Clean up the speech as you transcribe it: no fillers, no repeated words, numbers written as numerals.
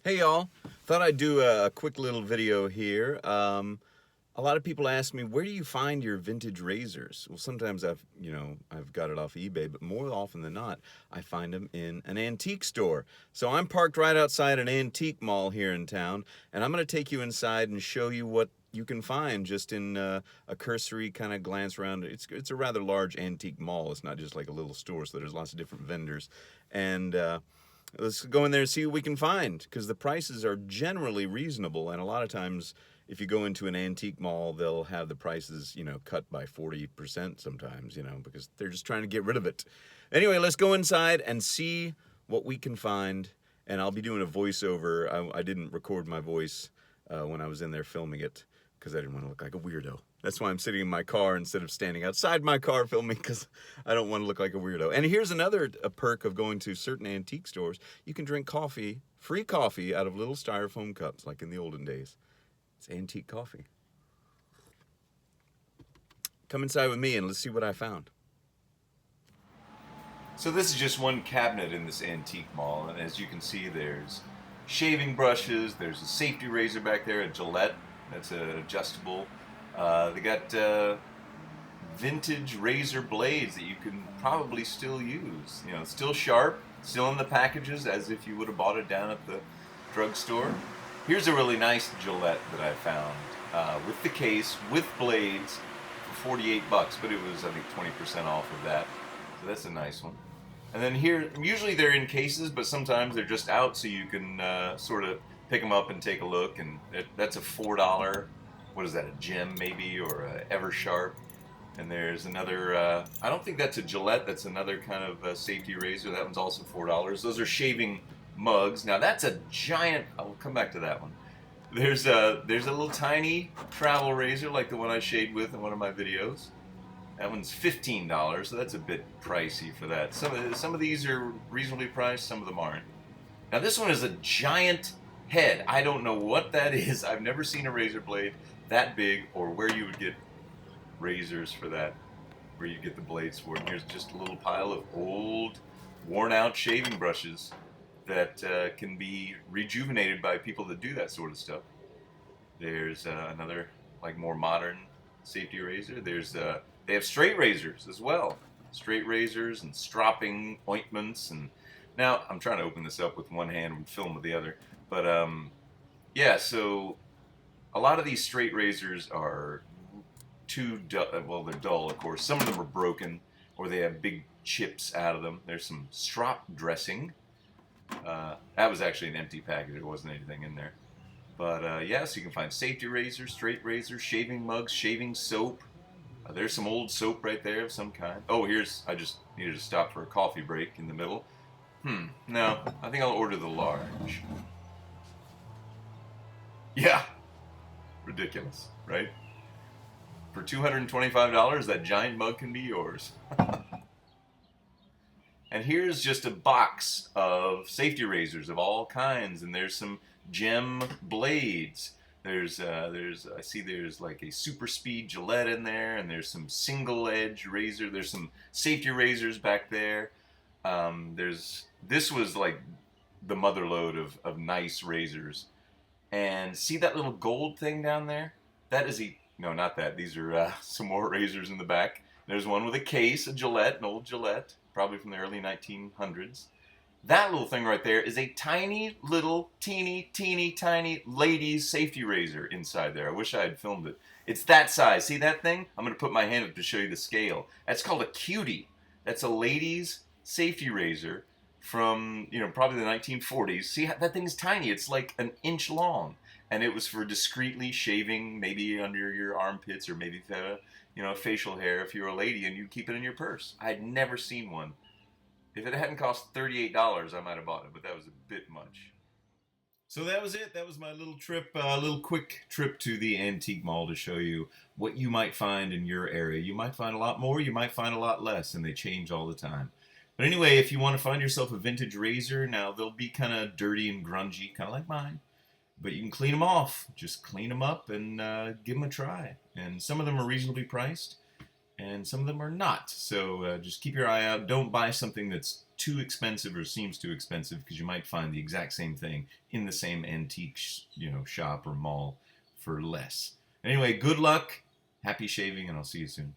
Hey y'all, thought I'd do a quick little video here. A lot of people ask me, where do you find your vintage razors? Well, sometimes I've got it off eBay, but more often than not, I find them in an antique store. So I'm parked right outside an antique mall here in town, and I'm going to take you inside and show you what you can find just in a cursory kind of glance around. It's a rather large antique mall. It's not just like a little store, so there's lots of different vendors, and let's go in there and see what we can find because the prices are generally reasonable, and a lot of times if you go into an antique mall they'll have the prices cut by 40% sometimes, because they're just trying to get rid of it. Anyway, let's go inside and see what we can find, and I'll be doing a voiceover. I didn't record my voice when I was in there filming it because I didn't want to look like a weirdo. That's why I'm sitting in my car instead of standing outside my car filming, because I don't want to look like a weirdo. And here's another a perk of going to certain antique stores. You can drink coffee, free coffee, out of little styrofoam cups like in the olden days. It's antique coffee. Come inside with me and let's see what I found. So this is just one cabinet in this antique mall, and as you can see, there's shaving brushes, there's a safety razor back there, a Gillette, that's adjustable. They got vintage razor blades that you can probably still use. Still sharp, still in the packages as if you would have bought it down at the drugstore. Here's a really nice Gillette that I found with the case, with blades, for 48 bucks, but it was, I think, 20% off of that. So that's a nice one. And then here, usually they're in cases, but sometimes they're just out, so you can sort of pick them up and take a look. And that's a $4. What is that? A Gem maybe, or a Eversharp. And there's another. I don't think that's a Gillette. That's another kind of safety razor. That one's also $4. Those are shaving mugs. Now that's a giant. I'll come back to that one. There's a little tiny travel razor like the one I shaved with in one of my videos. That one's $15, so that's a bit pricey for that. Some of these are reasonably priced, some of them aren't. Now this one is a giant head. I don't know what that is. I've never seen a razor blade that big, or where you would get razors for that, where you get the blades for it. And here's just a little pile of old, worn-out shaving brushes that can be rejuvenated by people that do that sort of stuff. There's another, like, more modern safety razor. They have straight razors as well. Straight razors and stropping ointments. And now I'm trying to open this up with one hand and film with the other. But yeah, so a lot of these straight razors are too dull. Well, they're dull, of course. Some of them are broken, or they have big chips out of them. There's some strop dressing. That was actually an empty package. There wasn't anything in there. But yeah, so you can find safety razors, straight razors, shaving mugs, shaving soap. There's some old soap right there of some kind. Oh, I just needed to stop for a coffee break in the middle. No, I think I'll order the large. Yeah, ridiculous, right? For $225, that giant mug can be yours. And here's just a box of safety razors of all kinds, and there's some Gem blades. I see there's like a super speed Gillette in there, and there's some single edge razor. There's some safety razors back there. This was like the mother lode of nice razors. And see that little gold thing down there? That is no, not that. These are some more razors in the back. There's one with a case, a Gillette, an old Gillette, probably from the early 1900s. That little thing right there is a tiny little teeny tiny ladies safety razor inside there. I wish I had filmed it. It's that size. See that thing? I'm going to put my hand up to show you the scale. That's called a cutie. That's a ladies safety razor from, probably the 1940s. See, that thing's tiny. It's like an inch long. And it was for discreetly shaving maybe under your armpits, or maybe facial hair if you're a lady and you keep it in your purse. I'd never seen one. If it hadn't cost $38, I might have bought it, but that was a bit much. So that was it. That was my little trip, little quick trip to the antique mall to show you what you might find in your area. You might find a lot more, you might find a lot less, and they change all the time. But anyway, if you want to find yourself a vintage razor, now they'll be kind of dirty and grungy, kind of like mine. But you can clean them off. Just clean them up and give them a try. And some of them are reasonably priced. and some of them are not. So just keep your eye out. Don't buy something that's too expensive or seems too expensive, because you might find the exact same thing in the same antique shop or mall for less. Anyway, good luck, happy shaving, and I'll see you soon.